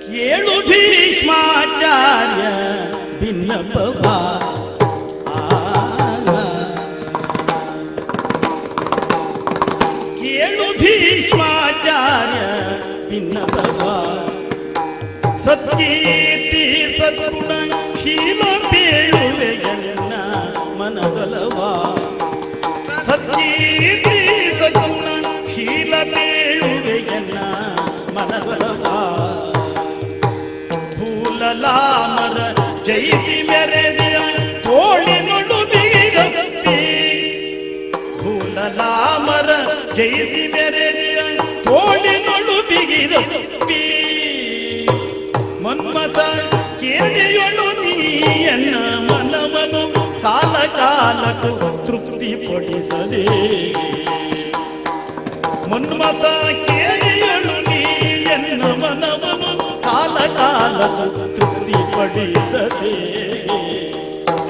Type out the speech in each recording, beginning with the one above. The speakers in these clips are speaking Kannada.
ಕೇಳು ಭೀಷ್ಮಾಚಾರ್ಯ ಭಿನ್ನಪವ, ಕೇಳು ಭೀಷ್ಮಾಚಾರ್ಯ ಭಿನ್ನಪವ, ಸತ್ಕೀರ್ತಿ ಸದ್ಗುಣ ಶೀಲ ಬೇಳುವೆ ಎನ್ನ ಮನಬಲವ, ಸತ್ಕೀರ್ತಿ ಸದ್ಗುಣ ಶೀಲ ಬೇಳುವೆ ಎನ್ನ ಮನಬಲವ, ಭೂಲಲಾಮರ ಜಯಿಸಿ ಮೆರೆದಿಯ ತೋಳಿನೊಳು ಬಿಗಿದಪ್ಪಿ, ಭೂಲಲಾಮರ ಜಯಿಸಿ ಮೆರೆದಿಯ ತೋಳಿನೊಳು ಬಿಗಿದಪ್ಪಿ, ಮನ್ಮಥ ಕೇಳಿಯೊಳು ನೀಯನ್ನ ಮನವನು ಕಾಲ ಕಾಲಕ್ಕೂ ತೃಪ್ತಿ ಪಡಿಸದೆ, ಮನ್ಮಥ ಕೇಳಿಯೊಳು ನೀಯನ್ನ ಮನವನು ಕಾಲ ಕಾಲಕ್ಕೂ ತೃಪ್ತಿ ಪಡಿಸದೆ,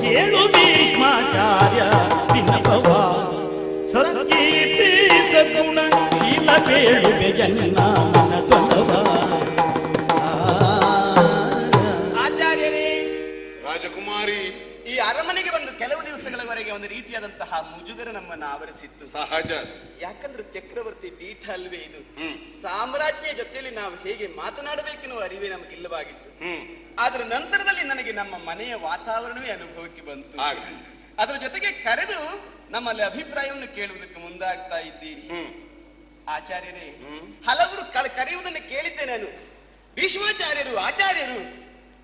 ಕೇಳು ಭೀಷ್ಮಾಚಾರ್ಯ ಭಿನ್ನಪವ, ಸತ್ಕೀರ್ತಿ ಸದ್ಗುಣ ಶೀಲ ಬೇಳುವೆ ಎನ್ನ ಮನದೊಲವ. ರಾಜಕುಮಾರಿ, ಈ ಅರಮನೆಗೆ ಬಂದು ಕೆಲವು ದಿವಸಗಳವರೆಗೆ ಒಂದು ರೀತಿಯಾದಂತಹ ಮುಜುಗರ ನಮ್ಮನ್ನ ಆವರಿಸಿತ್ತು. ಸಹಜ. ಯಾಕಂದ್ರೆ ಚಕ್ರವರ್ತಿ ಪೀಠ ಅಲ್ವೇ ಇದು. ಸಾಮ್ರಾಜ್ಯ ಜೊತೆಯಲ್ಲಿ ನಾವು ಹೇಗೆ ಮಾತನಾಡಬೇಕೆನ್ನುವ ಅರಿವೇ ನಮಗಿಲ್ಲವಾಗಿತ್ತು. ಆದ್ರೆ ನಂತರದಲ್ಲಿ ನನಗೆ ನಮ್ಮ ಮನೆಯ ವಾತಾವರಣವೇ ಅನುಭವಕ್ಕೆ ಬಂತು. ಅದರ ಜೊತೆಗೆ ಕರೆದು ನಮ್ಮಲ್ಲಿ ಅಭಿಪ್ರಾಯವನ್ನು ಕೇಳುವುದಕ್ಕೆ ಮುಂದಾಗ್ತಾ ಇದ್ದೀರಿ. ಆಚಾರ್ಯರೇ, ಹಲವರು ಕರೆಯುವುದನ್ನು ಕೇಳಿದ್ದೆ ನಾನು. ಭೀಷ್ಮಾಚಾರ್ಯರು, ಆಚಾರ್ಯರು,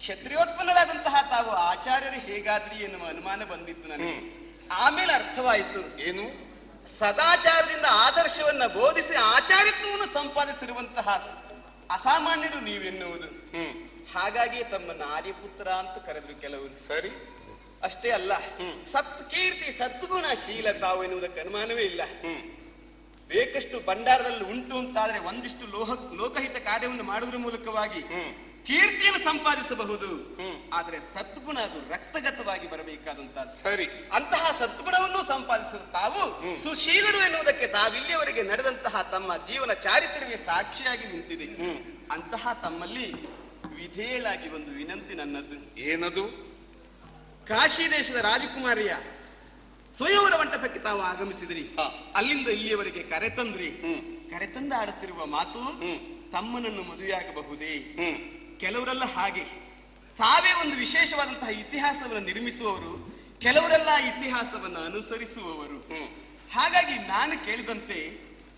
ಕ್ಷತ್ರಿಯೋತ್ಪನ್ನರಾದಂತಹ ತಾವು ಆಚಾರ್ಯರು ಹೇಗಾದ್ರಿ ಎನ್ನುವ ಅನುಮಾನ ಬಂದಿತ್ತು ನನಗೆ. ಆಮೇಲೆ ಅರ್ಥವಾಯಿತು, ಏನು? ಸದಾಚಾರದಿಂದ ಆದರ್ಶವನ್ನ ಬೋಧಿಸಿ ಆಚಾರ್ಯತ್ವವನ್ನು ಸಂಪಾದಿಸಿರುವಂತಹ ಅಸಾಮಾನ್ಯರು ನೀವೆನ್ನುವುದು. ಹಾಗಾಗಿ ತಮ್ಮನ್ನ ಆರ್ಯಪುತ್ರ ಅಂತ ಕರೆದ್ರು ಕೆಲವರು. ಸರಿ. ಅಷ್ಟೇ ಅಲ್ಲ, ಸತ್ಕೀರ್ತಿ ಸದ್ಗುಣ ಶೀಲ ತಾವು ಎನ್ನುವುದಕ್ಕೆ ಅನುಮಾನವೇ ಇಲ್ಲ. ಬೇಕಷ್ಟು ಭಂಡಾರದಲ್ಲಿ ಉಂಟು ಅಂತಾದ್ರೆ ಒಂದಿಷ್ಟು ಲೋಕಹಿತ ಕಾರ್ಯವನ್ನು ಮಾಡುವುದರ ಮೂಲಕವಾಗಿ ಕೀರ್ತಿಯನ್ನು ಸಂಪಾದಿಸಬಹುದು. ಆದ್ರೆ ಸದ್ಗುಣ ಅದು ರಕ್ತಗತವಾಗಿ ಬರಬೇಕಾದಂತಹ. ಸರಿ. ಅಂತಹ ಸದ್ಗುಣವನ್ನು ಸಂಪಾದಿಸುವ ತಾವು ಸುಶೀಲರು ಎನ್ನುವುದಕ್ಕೆ ತಾವಿಲ್ಲಿಯವರೆಗೆ ನಡೆದಂತಹ ತಮ್ಮ ಜೀವನ ಚಾರಿತ್ರ್ಯವೇ ಸಾಕ್ಷಿಯಾಗಿ ನಿಂತಿದೆ. ಅಂತಹ ತಮ್ಮಲ್ಲಿ ವಿಧೇಯಳಾಗಿ ಒಂದು ವಿನಂತಿ ನನ್ನದು. ಏನದು? ಕಾಶಿ ದೇಶದ ರಾಜಕುಮಾರಿಯ ಸ್ವಯಂವರ ಮಂಟಪಕ್ಕೆ ತಾವು ಆಗಮಿಸಿದ್ರಿ. ಅಲ್ಲಿಂದ ಇಲ್ಲಿಯವರೆಗೆ ಕರೆತಂದ್ರಿ. ಕರೆತಂದ ಆಡುತ್ತಿರುವ ಮಾತು, ತಮ್ಮನನ್ನು ಮದುವೆಯಾಗಬಹುದೇ? ಕೆಲವರೆಲ್ಲ ಹಾಗೆ ತಾವೇ ಒಂದು ವಿಶೇಷವಾದಂತಹ ಇತಿಹಾಸವನ್ನು ನಿರ್ಮಿಸುವವರು, ಕೆಲವರೆಲ್ಲ ಇತಿಹಾಸವನ್ನು ಅನುಸರಿಸುವವರು. ಹಾಗಾಗಿ ನಾನು ಕೇಳಿದಂತೆ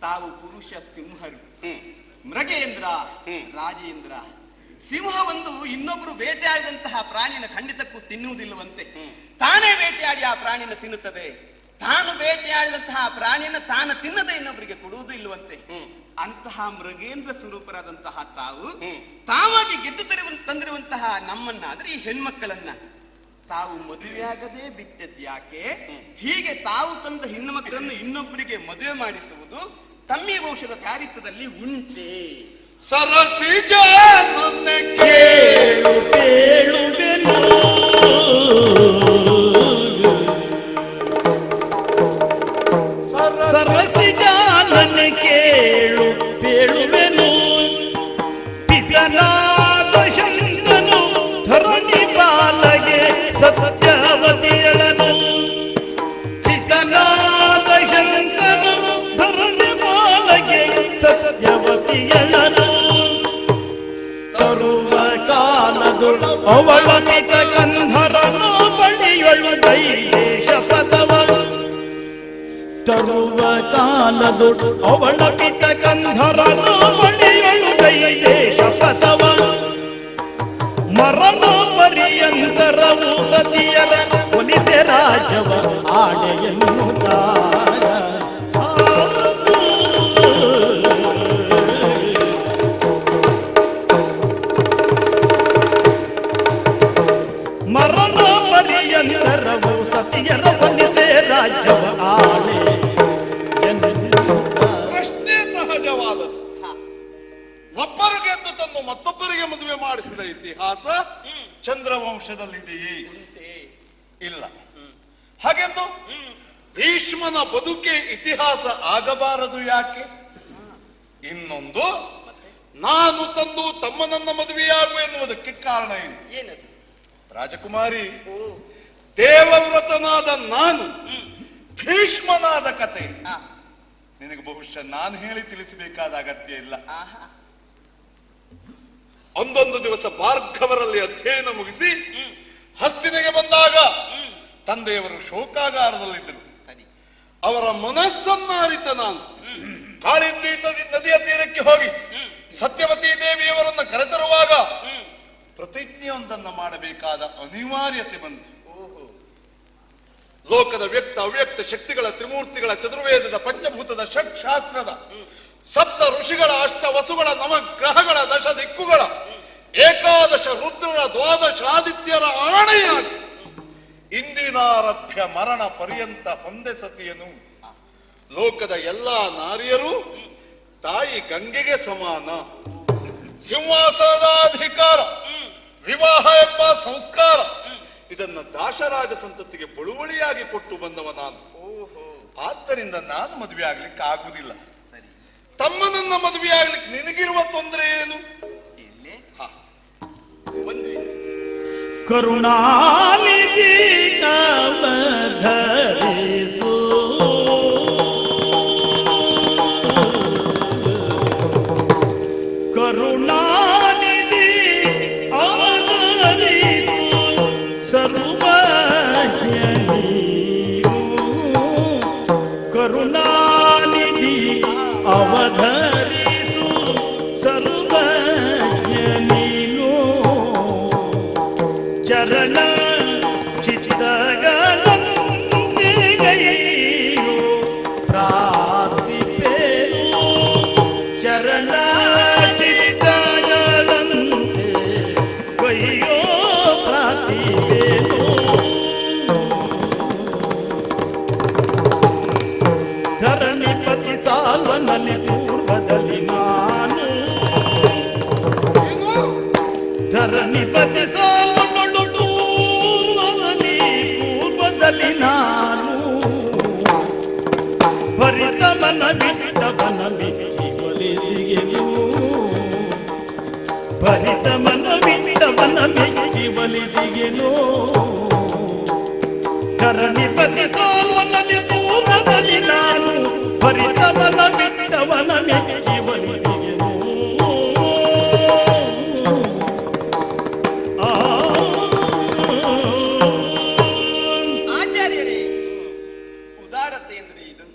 ತಾವು ಪುರುಷ ಸಿಂಹರು, ಮೃಗೇಂದ್ರ, ರಾಜೇಂದ್ರ. ಸಿಂಹ ಒಂದು ಇನ್ನೊಬ್ಬರು ಬೇಟೆಯಾಡಿದಂತಹ ಪ್ರಾಣಿನ ಖಂಡಿತಕ್ಕೂ ತಿನ್ನುವುದಿಲ್ಲವಂತೆ. ತಾನೇ ಬೇಟೆಯಾಡಿ ಆ ಪ್ರಾಣಿನ ತಿನ್ನುತ್ತದೆ. ತಾನು ಬೇಟೆಯಾಡಿದಂತಹ ಪ್ರಾಣಿಯನ್ನು ತಾನು ತಿನ್ನದೆ ಇನ್ನೊಬ್ಬರಿಗೆ ಕೊಡುವುದು ಇಲ್ಲವಂತೆ. ಅಂತಹ ಮೃಗೇಂದ್ರ ಸ್ವರೂಪರಾದಂತಹ ತಾವು ತಾವಾಗಿ ಗೆದ್ದು ತಂದಿರುವಂತಹ ನಮ್ಮನ್ನ, ಅಂದ್ರೆ ಈ ಹೆಣ್ಮಕ್ಕಳನ್ನ ತಾವು ಮದುವೆಯಾಗದೆ ಬಿಟ್ಟದ್ಯಾಕೆ? ಹೀಗೆ ತಾವು ತಂದ ಹೆಣ್ಣು ಮಕ್ಕಳನ್ನು ಇನ್ನೊಬ್ಬರಿಗೆ ಮದುವೆ ಮಾಡಿಸುವುದು ತಮ್ಮಿ ವಂಶದ ಚಾರಿತ್ರದಲ್ಲಿ ಉಂಟೆ? ಸರಸಿಜ ಕೇಳು ಕೇಳುವೆನು, ಸರಸಿಜಾಲನ ಕೇಳು ಕೇಳುವೆನು, ಪಿತನಾದ ಶಂಕನು ಧರಣಿ ಬಾಲಗೆ ಸತ್ಯವತಿಯಳನು, ಪಿತನಾದ ಶಂಕನು ಧರಣಿ ಬಾಲಗೆ ಸತ್ಯವತಿಯಳನು, ತರುವ ಕಾಲದೊಳು ಅವಳ ಮಿತ ಕಂಧರನು ಬಳಿಯೊಳು ದೈವೇಶ ಪದವ, ತರುವ ಕಾಲದೊಳು ಅವಳ ಮಿತ ಕಂಧರನು ಬಳಿಯೊಳು ದೈವೇಶ ಪದವ, ಮರಣ ಪರ್ಯಂತರವು ಸತಿಯರ ಒಲಿತೆ ರಾಜವ ಆಡೆಯನ್ನುತ್ತಾರ. ಮರಣ ಪರ್ಯಂತರವು ಸತಿಯರ ಒಲಿತೆ ರಾಜವ ಆಡೆ. ಪ್ರಶ್ನೆ ಸಹಜವಾದದ್ದು. ಒಬ್ಬರು ಗೆದ್ದು ತಂದು ಮತ್ತೊಬ್ಬರಿಗೆ ಮದುವೆ ಮಾಡಿಸಿದ ಇತಿಹಾಸ ಚಂದ್ರವಂಶದಲ್ಲಿದೆಯೇ? ಇಲ್ಲ. ಹಾಗೆಂದು ಭೀಷ್ಮನ ಬದುಕೆ ಇತಿಹಾಸ ಆಗಬಾರದು ಯಾಕೆ? ಇನ್ನೊಂದು, ನಾನು ತಂದು ತಮ್ಮನನ್ನ ಮದುವೆಯಾಗುವ ಕಾರಣ ಏನು? ಏನದು? ರಾಜಕುಮಾರಿ, ಓ, ದೇವವ್ರತನಾದ ನಾನು ಭೀಷ್ಮನಾದ ಕತೆ ಆ, ನಿನಗೆ ಬಹುಶಃ ನಾನು ಹೇಳಿ ತಿಳಿಸಬೇಕಾದ ಅಗತ್ಯ ಇಲ್ಲ. ಆಹಾ, ಒಂದೊಂದು ದಿವಸ ಭಾರ್ಗವರಲ್ಲಿ ಅಧ್ಯಯನ ಮುಗಿಸಿ ಹಸ್ತಿನೆಗೆ ಬಂದಾಗ ತಂದೆಯವರು ಶೋಕಾಗಾರದಲ್ಲಿದ್ದರು. ಸರಿ. ಅವರ ಮನಸ್ಸನ್ನ ಅರಿತ ನಾನು ಕಾಳಿಂದಿ ನದಿಯ ತೀರಕ್ಕೆ ಹೋಗಿ ಸತ್ಯವತಿ ದೇವಿಯವರನ್ನ ಕರೆತರುವಾಗ ಪ್ರತಿಜ್ಞೆಯೊಂದನ್ನು ಮಾಡಬೇಕಾದ ಅನಿವಾರ್ಯತೆ ಬಂತು. ಓಹೋ, ಲೋಕದ ವ್ಯಕ್ತ ಅವ್ಯಕ್ತ ಶಕ್ತಿಗಳ ತ್ರಿಮೂರ್ತಿಗಳ ಚತುರ್ವೇದದ ಪಂಚಭೂತದ ಷಟ್ಶಾಸ್ತ್ರದ ಸಪ್ತ ಋಷಿಗಳ ಅಷ್ಟ ವಸುಗಳ ನವಗ್ರಹಗಳ ದಶ ದಿಕ್ಕುಗಳ ಏಕಾದಶ ರುದ್ರರ ದ್ವಾದಶ ಆದಿತ್ಯರ ಆಣೆಯಾಗಿ ಇಂದಿನಾರಭ್ಯ ಮರಣ ಪರ್ಯಂತ ಹೊಂದೆ ಸತಿಯನು ಲೋಕದ ಎಲ್ಲಾ ನಾರಿಯರು ತಾಯಿ ಗಂಗೆಗೆ ಸಮಾನ. ಸಿಂಹಾಸನದ ಅಧಿಕಾರ, ವಿವಾಹ ಎಂಬ ಸಂಸ್ಕಾರ ಇದನ್ನ ದಾಶರಾಜ ಸಂತತಿಗೆ ಬಳುವಳಿಯಾಗಿ ಕೊಟ್ಟು ಬಂದವ ನಾನು. ಓಹೋ, ಆದ್ದರಿಂದ ನಾನು ಮದುವೆ ಆಗ್ಲಿಕ್ಕೆ ಆಗುವುದಿಲ್ಲ. ಸರಿ. ತಮ್ಮನನ್ನ ಮದುವೆ ಆಗ್ಲಿಕ್ಕೆ ನಿನಗಿರುವ ತೊಂದರೆ ಏನು? ಇಲ್ಲೇ ಹ, ಒಂದು ಕರುಣಾನಿಧಿ ಅವಧರಿಸು ಕರುಣಾನಿಧಿ ಅವಧರಿಸು ಸರ್ವಜ್ಞ ಕರುಣಾನಿಧಿ ಅವಧರಿಸು ಸರ್ವಜ್ಞ ಚರಣ ಚಿತ್ತಗಳಂತೆಯೋ ಪ್ರಾರ್ಥಿಪೇನು ಚರಣ ಚಿತ್ತಗಳಂತೆ ಕೈಯೋ ಪ್ರಾರ್ಥಿಪೇನು ಧರಣಿಪತಿ ಸಾಲ್ವನಲ್ಲಿ ಪೂರ್ವದಲ್ಲಿ ನಾನು ಧರಣಿಪತಿ ಸಾಲ್ವನೊಳು ಪೂರ್ವದಲ್ಲಿ ನಾನು ಭರಿತವನ ಬಿಟ್ಟವನ ಮಿಕ್ಕಿವಲಿದಿಗೆನು ಭರಿತವನ ಬಿಟ್ಟವನ ಮಿಕ್ಕಿವಲಿದಿಗೆನು ಧರಣಿಪತಿ ಸಾಲ್ವನಲ್ಲಿ ಪೂರ್ವದಲ್ಲಿ ನಾನು ಭರಿತವನ ಬಿಟ್ಟವನ ಮಿಕ್ಕಿವಲಿದಿಗೆನು ಆಚಾರ್ಯರೇ, ಉದಾರತೆ ಅಂದ್ರೆ ಇದು,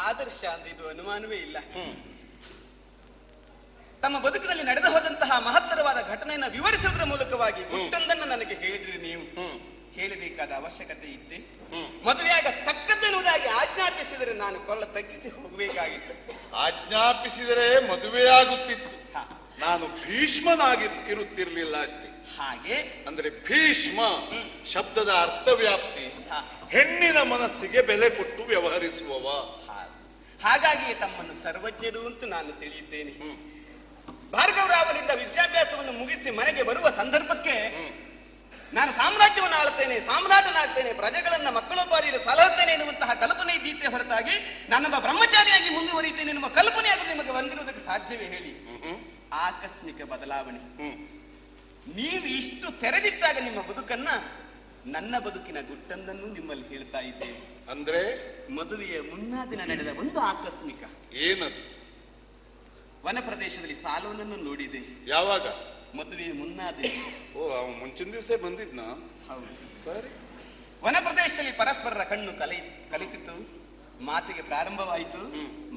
ಆದರ್ಶ ಅಂದ್ರೆ ಇದು ಅನುಮಾನವೇ ಇಲ್ಲ. ತಮ್ಮ ಬದುಕಿನಲ್ಲಿ ನಡೆದು ಹೋದಂತಹ ಮಹತ್ತರವಾದ ಘಟನೆಯನ್ನು ವಿವರಿಸುವುದರ ಮೂಲಕವಾಗಿ ಗುಟ್ಟೊಂದನ್ನು ನನಗೆ ಹೇಳಿದ್ರಿ. ನೀವು ಹೇಳಬೇಕಾದ ಅವಶ್ಯಕತೆ ಇದ್ದೆ. ಮದುವೆಯಾಗ ತಕ್ಕದೆನ್ನುವುದಾಗಿ ಆಜ್ಞಾಪಿಸಿದರೆ ನಾನು ಕೊಳ್ಳ ತಗ್ಗಿಸಿ ಹೋಗಬೇಕಾಗಿತ್ತು. ಆಜ್ಞಾಪಿಸಿದರೆ ಮದುವೆಯಾಗುತ್ತಿತ್ತು. ನಾನು ಭೀಷ್ಮನಾಗಿ ಇರುತ್ತಿರ್ಲಿಲ್ಲ ಅಷ್ಟೇ. ಹಾಗೆ ಅಂದ್ರೆ ಭೀಷ್ಮ ಶಬ್ದದ ಅರ್ಥವ್ಯಾಪ್ತಿ ಹೆಣ್ಣಿನ ಮನಸ್ಸಿಗೆ ಬೆಲೆ ಕೊಟ್ಟು ವ್ಯವಹರಿಸುವವ. ಹಾಗಾಗಿ ತಮ್ಮನ್ನು ಸರ್ವಜ್ಞರು ಅಂತ ನಾನು ತಿಳಿಯುತ್ತೇನೆ. ಭಾರ್ಗವರಾವನಿಂದ ವಿದ್ಯಾಭ್ಯಾಸವನ್ನು ಮುಗಿಸಿ ಮನೆಗೆ ಬರುವ ಸಂದರ್ಭಕ್ಕೆ ನಾನು ಸಾಮ್ರಾಜ್ಯವನ್ನು ಆಳುತ್ತೇನೆ, ಸಾಮ್ರಾಟನಾಗ್ತೇನೆ, ಪ್ರಜೆಗಳನ್ನ ಮಕ್ಕಳೊಬ್ಬಾರಿಯಲ್ಲಿ ಸಲಹುತ್ತೇನೆ ಎನ್ನುವಂತಹ ಕಲ್ಪನೆ ಇದ್ದೀತೆ ಹೊರತಾಗಿ ನಾನೊಬ್ಬ ಬ್ರಹ್ಮಚಾರಿಯಾಗಿ ಮುಂದುವರಿಯುತ್ತೇನೆ ಎನ್ನುವ ಕಲ್ಪನೆ ಆದರೂ ನಿಮಗೆ ಬಂದಿರುವುದಕ್ಕೆ ಸಾಧ್ಯವೇ ಹೇಳಿ? ಆಕಸ್ಮಿಕ ಬದಲಾವಣೆ. ನೀವು ಇಷ್ಟು ತೆರೆದಿಟ್ಟಾಗ ನಿಮ್ಮ ಬದುಕನ್ನ, ನನ್ನ ಬದುಕಿನ ಗುಟ್ಟೊಂದನ್ನು ನಿಮ್ಮಲ್ಲಿ ಹೇಳ್ತಾ ಇದ್ದೇನೆ. ಅಂದ್ರೆ ಮದುವೆಯ ಮುನ್ನಾ ದಿನ ನಡೆದ ಒಂದು ಆಕಸ್ಮಿಕ. ಏನದು? ವನ ಪ್ರದೇಶದಲ್ಲಿ ಸಾಲವನನ್ನು ನೋಡಿದೆ. ಯಾವಾಗ? ಮದುವೆಯ ಮುನ್ನಾ ದಿನ. ಓ, ಅವನು ಮುಂಚಿನ ದಿವಸ ಬಂದಿದ್ನ? ಹೌದು. ಸರಿ. ವನ ಪ್ರದೇಶದಲ್ಲಿ ಪರಸ್ಪರರ ಕಣ್ಣು ಕಲಿತಿತ್ತು, ಮಾತಿಗೆ ಪ್ರಾರಂಭವಾಯಿತು.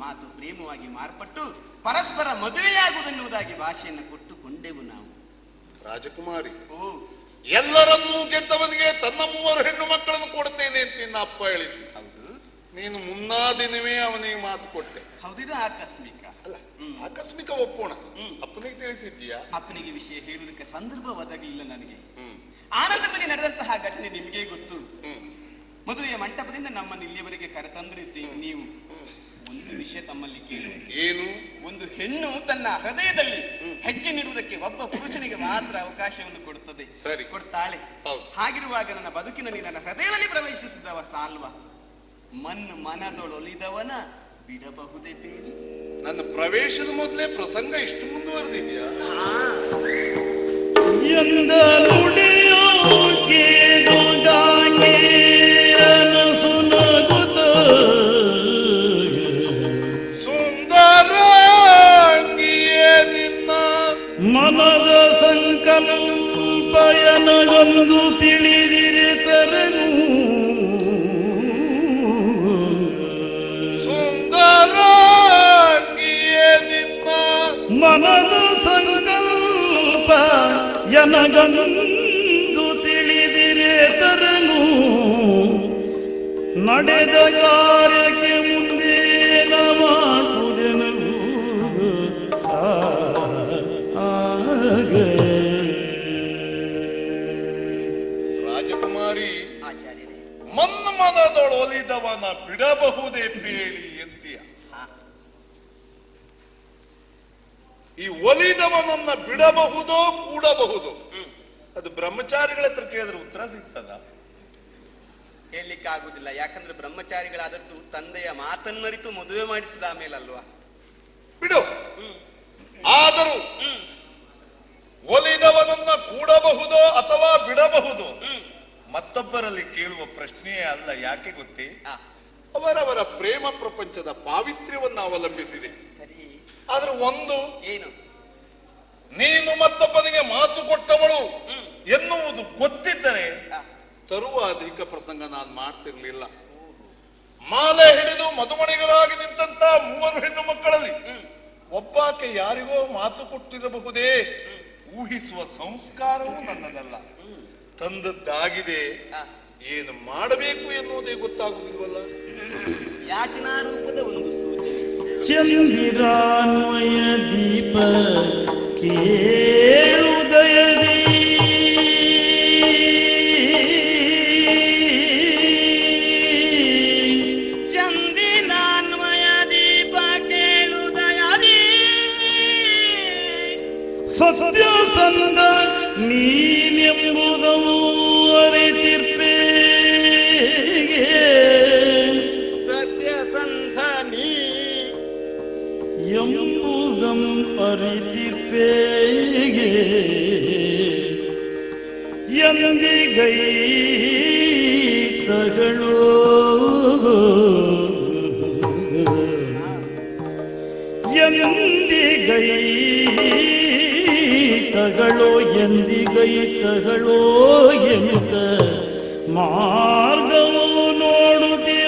ಮಾತು ಪ್ರೇಮವಾಗಿ ಮಾರ್ಪಟ್ಟು ಪರಸ್ಪರ ಮದುವೆಯಾಗುವುದೆನ್ನುವುದಾಗಿ ಭಾಷೆಯನ್ನು ಕೊಟ್ಟುಕೊಂಡೆವು ನಾವು. ರಾಜಕುಮಾರಿ, ಓ, ಎಲ್ಲರನ್ನೂ ಗೆದ್ದವನಿಗೆ ತನ್ನ 3 ಹೆಣ್ಣು ಮಕ್ಕಳನ್ನು ಕೊಡ್ತೇನೆ ಅಂತ ನಿನ್ನ ಅಪ್ಪ ಹೇಳಿದ್ದು. ಹೌದು. ನೀನು ಮುನ್ನಾ ದಿನವೇ ಅವನಿಗೆ ಮಾತು ಕೊಟ್ಟೆ. ಹೌದಿದು ಆಕಸ್ಮಿಕ ಅಲ್ಲ, ಆಕಸ್ಮಿಕ ಒಪ್ಪೋಣ. ಅಪ್ಪನಿಗೆ ತಿಳಿಸಿದ್ದೀಯಾ? ಅಪ್ಪನಿಗೆ ವಿಷಯ ಹೇಳುವುದಕ್ಕೆ ಸಂದರ್ಭ ಒದಗಲಿಲ್ಲ ನನಗೆ. ಆನಂದದಲ್ಲಿ ನಡೆದಂತಹ ಘಟನೆ ನಿಮಗೆ ಗೊತ್ತು. ಮದುವೆಯ ಮಂಟಪದಿಂದ ನಮ್ಮನ್ನು ಇಲ್ಲಿಯವರೆಗೆ ಕರೆತಂದಿರುತ್ತೀವಿ ನೀವು. ಒಂದು ವಿಷಯ ತಮ್ಮಲ್ಲಿ ಕೇಳಿ. ಏನು? ಒಂದು ಹೆಣ್ಣು ತನ್ನ ಹೃದಯದಲ್ಲಿ ಹೆಜ್ಜೆ ನೀಡುವುದಕ್ಕೆ ಒಬ್ಬ ಪುರುಷನಿಗೆ ಮಾತ್ರ ಅವಕಾಶವನ್ನು ಕೊಡುತ್ತದೆ. ಸರಿ, ಕೊಡ್ತಾಳೆ. ಹಾಗಿರುವಾಗ ನನ್ನ ಬದುಕಿನಲ್ಲಿ ನನ್ನ ಹೃದಯದಲ್ಲಿ ಪ್ರವೇಶಿಸಿದವ ಸಾಲ್ವ. ಮನದೊಳೊಲಿದವನ ಬಿಡಬಹುದೇ ಬೇಡಿ? ನನ್ನ ಪ್ರವೇಶದ ಮೊದಲೇ ಪ್ರಸಂಗ ಇಷ್ಟು ಮುಂದುವರೆದಿದ್ಯಾ? ಎಂದ ನುಡಿಯೋ ಕೇಳುಗಾಗೆ ಅನಸುನಗುತ್ತ ಸುಂದರಾಂಗಿಯೇ ನಿನ್ನ ಮನದ ಸಂಕಲ್ಪಯನಗೊಂದು ತಿಳಿದಿರೆ ತರನು ಸುಂದರಾಂಗಿಯೇ ನಿನ್ನ ಮನದ ಸಂಕಲ್ಪ ಯನಗೊಂದು ತಿಳಿದಿರೆ ತರನು ನಡೆದ ಕಾರ್ಯಕ್ಕೆ ಮುಂದೇನ ಮಾಡುವುದೆನವು ರಾಜಕುಮಾರಿ ಆಚಾರ್ಯರೇ, ಮನ್ನ ಮನದೊಳೊಲಿದವನ ಬಿಡಬಹುದೇ ಪೇಳಿ ಎಂತೀಯ. ಈ ಒಲಿದವನನ್ನ ಬಿಡಬಹುದೋ ಕೂಡಬಹುದು, ಅದು ಬ್ರಹ್ಮಚಾರಿಗಳ ಹತ್ರ ಕೇಳಿದ್ರೆ ಉತ್ತರ ಸಿಗ್ತದ? ಹೇಳಲಿಕ್ಕಾಗುದಿಲ್ಲ. ಯಾಕಂದ್ರೆ ಬ್ರಹ್ಮಚಾರಿಗಳಾದದ್ದು ತಂದೆಯ ಮಾತನ್ನರಿತು ಮದುವೆ ಮಾಡಿಸಿದ ಆಮೇಲಲ್ವಾ. ಬಿಡು. ಆದರೂ ಒಲಿದವನನ್ನ ಕೂಡಬಹುದೋ ಅಥವಾ ಬಿಡಬಹುದು ಮತ್ತೊಬ್ಬರಲ್ಲಿ ಕೇಳುವ ಪ್ರಶ್ನೆಯೇ ಅಲ್ಲ. ಯಾಕೆ ಗೊತ್ತೇ? ಅವರವರ ಪ್ರೇಮ ಪ್ರಪಂಚದ ಪಾವಿತ್ರ್ಯವನ್ನ ಅವಲಂಬಿಸಿದೆ. ಸರಿ, ಆದ್ರೆ ಒಂದು ಏನು? ನೀನು ಮತ್ತೊಬ್ಬನಿಗೆ ಮಾತು ಕೊಟ್ಟವಳು ಎನ್ನುವುದು ಗೊತ್ತಿದ್ದರೆ ತರುವ ಅಧಿಕ ಪ್ರಸಂಗ ನಾನು ಮಾಡ್ತಿರ್ಲಿಲ್ಲ. ಮಾಲೆ ಹಿಡಿದು ಮದುಮಣಿಗರಾಗಿ ನಿಂತ 3 ಹೆಣ್ಣು ಮಕ್ಕಳಲ್ಲಿ ಒಬ್ಬಾಕೆ ಯಾರಿಗೋ ಮಾತು ಕೊಟ್ಟಿರಬಹುದೇ ಊಹಿಸುವ ಸಂಸ್ಕಾರವೂ ನನ್ನದಲ್ಲ. ತಂದದ್ದಾಗಿದೆ, ಏನು ಮಾಡಬೇಕು ಎನ್ನುವುದೇ ಗೊತ್ತಾಗುವುದಿಲ್ವಲ್ಲ. ಯಾಚನಾ ರೂಪದ ಒಂದು ಸೂಚನೆ. ಚಂದಿರಾನ್ವಯ ದೀಪ ಕೇಳುದಯದಿ ಚಂದಿರಾನ್ವಯ ದೀಪ ಕೇಳುದಯದಿ ಸತ್ಯಸಂಧ ನೀನೆಂಬುದವು ಅರಿತಿರ್ಪೇಗೆ ಸತ್ಯಸಂಧ ನೀ ಎಂಬುದಂ ಅರಿತಿರ್ಪೇಗೆ ಎಂದಿಗೈ ತಗಳೋ ಎಂದಿಗೈ ತಗಳೋ ಎಂದಿಗೈ ತಗಳೋ ಎನ್ನುತ್ತ ಮಾರ್ಗವು ನೋಡುತ್ತೀಯ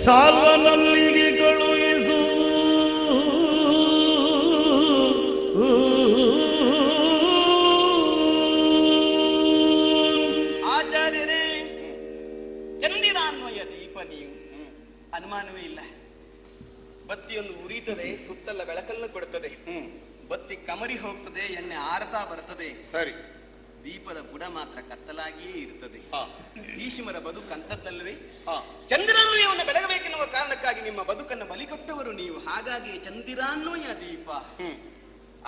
ಸಾಲ್ವನಲ್ಲಿಗೆ ಕಳುಹಿಸು. ಆಚಾರ್ಯರೇ, ಚಂದಿರಾನ್ವಯ ದೀಪ ನೀವು, ಅನುಮಾನವೇ ಇಲ್ಲ. ಬತ್ತಿಯೊಂದು ಉರಿತದೆ, ಸುತ್ತಲ ಬೆಳಕನ್ನು ಕೊಡುತ್ತದೆ. ಬತ್ತಿ ಕಮರಿ ಹೋಗ್ತದೆ, ಎಣ್ಣೆ ಆರತಾ ಬರ್ತದೆ. ಸರಿ, ದೀಪದ ಬುಡ ಮಾತ್ರ ಕತ್ತಲಾಗಿಯೇ ಇರುತ್ತದೆ. ಹಾ. ಭೀಷ್ಮರ ಬದುಕು ಅಂತದ್ದಲ್ವೇ? ಹಾ. ಚಂದಿರಾನ್ವಯವನ್ನು ಬೆಳಗಬೇಕೆನ್ನುವ ಕಾರಣಕ್ಕಾಗಿ ನಿಮ್ಮ ಬದುಕನ್ನು ಬಲಿಕೊಟ್ಟವರು ನೀವು. ಹಾಗಾಗಿ ಚಂದಿರಾನ್ವಯ ದೀಪ.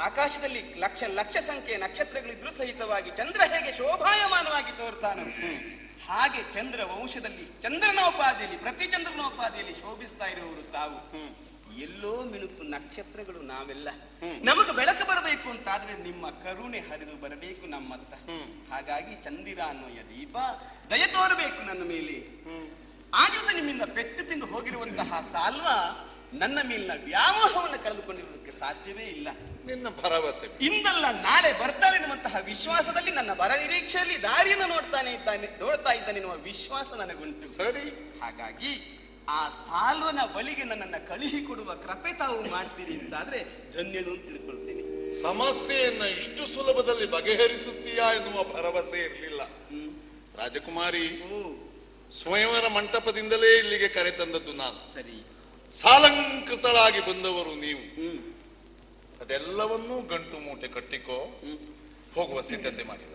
ಆಕಾಶದಲ್ಲಿ ಲಕ್ಷ ಲಕ್ಷ ಸಂಖ್ಯೆಯ ನಕ್ಷತ್ರಗಳಿದ್ರೂ ಸಹಿತವಾಗಿ ಚಂದ್ರ ಹೇಗೆ ಶೋಭಾಯಮಾನವಾಗಿ ತೋರ್ತಾನೋ ಹಾಗೆ ಚಂದ್ರ ವಂಶದಲ್ಲಿ ಚಂದ್ರನ ಉಪಾಧಿಯಲ್ಲಿ, ಪ್ರತಿ ಚಂದ್ರನ ಉಪಾಧಿಯಲ್ಲಿ ಶೋಭಿಸ್ತಾ ಇರುವವರು ತಾವು. ಎಲ್ಲೋ ಮಿಣುಕು ನಕ್ಷತ್ರಗಳು ನಾವೆಲ್ಲ. ನಮಗೆ ಬೆಳಕು ಬರಬೇಕು ಅಂತಾದ್ರೆ ನಿಮ್ಮ ಕರುಣೆ ಹರಿದು ಬರಬೇಕು ನಮ್ಮತ್ತ. ಹಾಗಾಗಿ ಚಂದಿರಾನ್ವಯ ದೀಪ ದಯ ತೋರಬೇಕು ನನ್ನ ಮೇಲೆ. ಆ ದಿವಸ ನಿಮ್ಮಿಂದ ಪೆಟ್ಟು ತಿಂದು ಹೋಗಿರುವಂತಹ ಸಾಲ್ವ ನನ್ನ ಮೇಲಿನ ವ್ಯಾಮೋಹವನ್ನು ಕಳೆದುಕೊಂಡಿರುವುದಕ್ಕೆ ಸಾಧ್ಯವೇ ಇಲ್ಲ. ನಿನ್ನ ಭರವಸೆ ಇಂದಲ್ಲ ನಾಳೆ ಬರ್ತಾನೆ ಎನ್ನುವಂತಹ ವಿಶ್ವಾಸದಲ್ಲಿ, ನನ್ನ ಬರ ನಿರೀಕ್ಷೆಯಲ್ಲಿ ದಾರಿಯನ್ನು ನೋಡ್ತಾ ಇದ್ದಾನೆ ಎನ್ನುವ ವಿಶ್ವಾಸ ನನಗುಂಟು. ಸರಿ, ಹಾಗಾಗಿ ಆ ಸಾಲ್ವನ ಬಲಿಗೆ ನನ್ನನ್ನು ಕಳುಹಿ ಕೊಡುವ ಕೃಪೆ ತಾವು ಮಾಡ್ತೀರಿ ಅಂತಾದ್ರೆ ಧನ್ಯನು ಅಂತ ತಿಳ್ಕೊಳ್ತೇನೆ. ಸಮಸ್ಯೆಯನ್ನ ಇಷ್ಟು ಸುಲಭದಲ್ಲಿ ಬಗೆಹರಿಸುತ್ತೀಯಾ ಎನ್ನುವ ಭರವಸೆ ಇರಲಿಲ್ಲ. ರಾಜಕುಮಾರಿ, ಸ್ವಯಂವರ ಮಂಟಪದಿಂದಲೇ ಇಲ್ಲಿಗೆ ಕರೆ ತಂದದ್ದು ನಾನು. ಸರಿ, ಸಾಲಂಕೃತಳಾಗಿ ಬಂದವರು ನೀವು. ಅದೆಲ್ಲವನ್ನೂ ಗಂಟು ಮೂಟೆ ಕಟ್ಟಿಕೋ, ಹೋಗುವ ಸಿದ್ಧತೆ ಮಾಡಿ.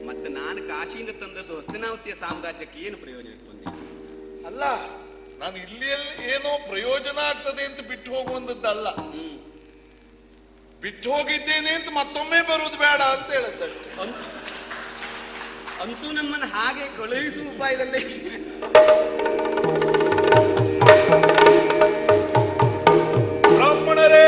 ಮತ್ತೆ ನಾನು ಕಾಶಿಯಿಂದ ತಂದದ್ದು ಹಸ್ತಿನಾವತಿಯ ಸಾಮ್ರಾಜ್ಯಕ್ಕೆ ಏನು ಪ್ರಯೋಜನ ಬಂದಿದೆ? ಅಲ್ಲ, ನಾನು ಇಲ್ಲಿಯಲ್ಲಿ ಏನೋ ಪ್ರಯೋಜನ ಆಗ್ತದೆ ಅಂತ ಬಿಟ್ಟು ಹೋಗುವಂತದ್ದಲ್ಲ. ಬಿಟ್ಟು ಹೋಗಿದ್ದೇನೆ ಅಂತ ಮತ್ತೊಮ್ಮೆ ಬರುವುದು ಬೇಡ ಅಂತ ಹೇಳುತ್ತಾರೆ. ಅಂತೂ ನಮ್ಮನ್ನು ಹಾಗೆ ಕಳುಹಿಸುವ ಉಪಾಯದಲ್ಲೇ ಬ್ರಾಹ್ಮಣರೇ,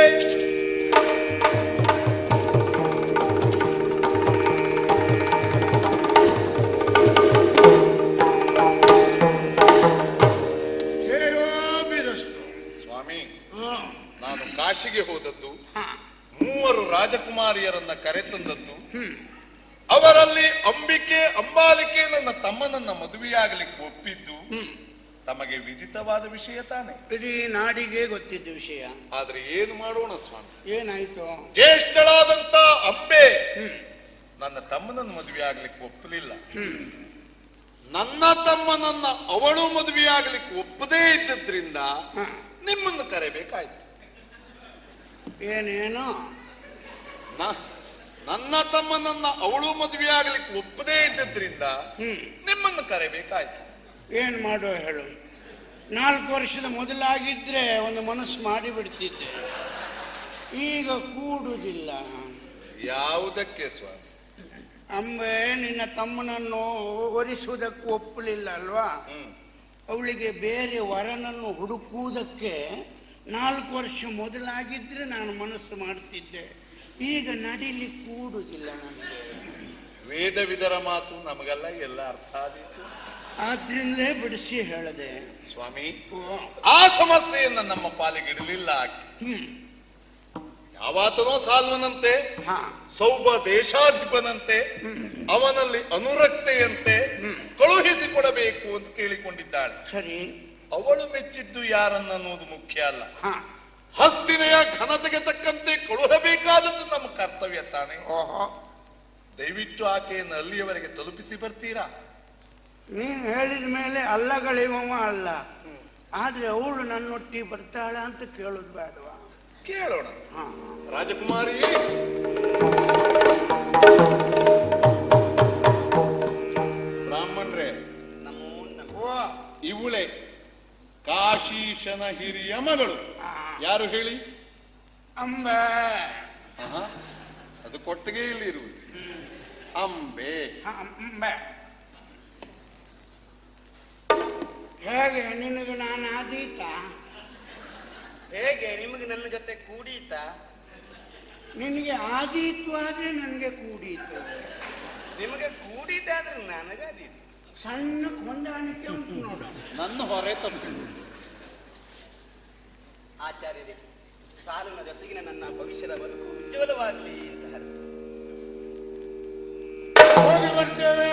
ರಾಜಕುಮಾರಿಯರನ್ನ ಕರೆತಂದದ್ದು. ಅವರಲ್ಲಿ ಅಂಬಿಕೆ ಅಂಬಾಲಿಕೆ ನನ್ನ ತಮ್ಮನನ್ನ ಮದುವೆಯಾಗಲಿಕ್ಕೆ ಒಪ್ಪಿದ್ದು ತಮಗೆ ವಿದಿತವಾದ ವಿಷಯ ತಾನೆ. ಇಡೀ ನಾಡಿಗೆ ಗೊತ್ತಿದ್ದ ವಿಷಯ. ಆದ್ರೆ ಏನು ಮಾಡೋಣ ಸ್ವಾಮಿ? ಏನಾಯ್ತು? ಜ್ಯೇಷ್ಠಳಾದಂತ ಅಂಬೆ ನನ್ನ ತಮ್ಮನನ್ನು ಮದುವೆ ಆಗ್ಲಿಕ್ಕೆ ಒಪ್ಪಲಿಲ್ಲ. ನನ್ನ ತಮ್ಮನನ್ನ ಅವಳು ಮದುವೆ ಆಗ್ಲಿಕ್ಕೆ ಒಪ್ಪದೇ ಇದ್ದದ್ರಿಂದ ನಿಮ್ಮನ್ನು ಕರೆಬೇಕಾಯ್ತು. ಏನೇನು? ನನ್ನ ತಮ್ಮನನ್ನ ಅವಳು ಮದುವೆ ಆಗ್ಲಿಕ್ಕೆ ಒಪ್ಪದೇ ಇದ್ದದ್ರಿಂದ ನಿಮ್ಮನ್ನು ಕರೆಬೇಕಾಯ್ತು. ಏನ್ ಮಾಡೋ ಹೇಳು? 4 ವರ್ಷದ ಮೊದಲಾಗಿದ್ರೆ ಒಂದು ಮನಸ್ಸು ಮಾಡಿ ಬಿಡ್ತಿದ್ದೆ. ಈಗ ಕೂಡುದಿಲ್ಲ. ಯಾವುದಕ್ಕೆ ಸ್ವಾಮಿ? ಅಂಬೆ ನಿನ್ನ ತಮ್ಮನನ್ನು ಒರಿಸುವುದಕ್ಕೆ ಒಪ್ಪಲಿಲ್ಲ ಅಲ್ವಾ? ಅವಳಿಗೆ ಬೇರೆ ವರನನ್ನು ಹುಡುಕುವುದಕ್ಕೆ 4 ವರ್ಷ ಮೊದಲಾಗಿದ್ರೆ ನಾನು ಮನಸ್ಸು ಮಾಡ್ತಿದ್ದೆ. ಈಗ ನಡಿಲಿಕ್ಕೆ ಕೂಡುದಿಲ್ಲ ನನಗೆ. ವೇದವಿದರ ಮಾತು ನಮಗೆಲ್ಲ ಎಲ್ಲ ಅರ್ಥ ಆದೀತು. ಆದ್ರಿಂದಲೇ ಬಿಡಿಸಿ ಹೇಳಿದೆ ಸ್ವಾಮಿ. ಆ ಸಮಸ್ಯೆಯನ್ನ ನಮ್ಮ ಪಾಲಿಗೆ ಇಡಲಿಲ್ಲ. ಯಾವಾತನೋ ಸಾಲ್ವನಂತೆ, ಸೌಭ ದೇಶಾಧಿಪನಂತೆ, ಅವನಲ್ಲಿ ಅನುರಕ್ತೆಯಂತೆ ಕಳುಹಿಸಿಕೊಡಬೇಕು ಅಂತ ಕೇಳಿಕೊಂಡಿದ್ದಾಳೆ. ಸರಿ, ಅವಳು ಮೆಚ್ಚಿದ್ದು ಯಾರನ್ನೋದು ಮುಖ್ಯ ಅಲ್ಲ. ಹಸ್ತಿನೆಯ ಘನತೆಗೆ ತಕ್ಕಂತೆ ಕಳುಹಬೇಕಾದದ್ದು ನಮ್ಮ ಕರ್ತವ್ಯ ತಾನೆ. ದಯವಿಟ್ಟು ಆಕೆಯನ್ನು ಅಲ್ಲಿಯವರೆಗೆ ತಲುಪಿಸಿ ಬರ್ತೀರಾ? ನೀನು ಹೇಳಿದ ಮೇಲೆ ಅಲ್ಲಗಳಿವವ ಅಲ್ಲ, ಆದ್ರೆ ಅವಳು ನನ್ನೊಟ್ಟಿಗೆ ಬರ್ತಾಳ ಅಂತ ಕೇಳೋದು ಬೇಡವಾ? ಕೇಳೋಣ. ರಾಜಕುಮಾರಿ, ಬ್ರಾಹ್ಮಣರೇ, ಇವಳೆ ಕಾಶೀಶನ ಹಿರಿಯ ಮಗಳು. ಯಾರು ಹೇಳಿ? ಅಂಬೆ. ಅದು ಕೊಟ್ಟಿಗೆ ಇಲ್ಲಿ ಇರುವುದು. ಅಂಬೆ. ಅಂಬೆ. ಹೇಗೆ ನಿನಗೆ ನಾನು ಆದೀತ? ಹೇಗೆ ನಿಮಗೆ ನನ್ನ ಜೊತೆ ಕೂಡೀತ? ನಿನಗೆ ಆದೀತು ಆದ್ರೆ ನನಗೆ ಕೂಡೀತು. ನಿಮಗೆ ಕೂಡೀತ ಆದ್ರೆ ನನಗಾದೀತು. ಸಣ್ಣ ಹೊಂದಾಣಿಕೆ ಉಂಟು ನೋಡು. ನನ್ನ ಹೊರೆ ತಪ್ಪು. ಆಚಾರ್ಯರೇ, ಸಾಲುನ ಜೊತೆಗಿನ ನನ್ನ ಭವಿಷ್ಯದ ಬದುಕು ಉಜ್ವಲವಾಗಲಿ ಅಂತ ಹರಿಸಿ ಹೋಗಿ ಬರ್ತೇವೆ.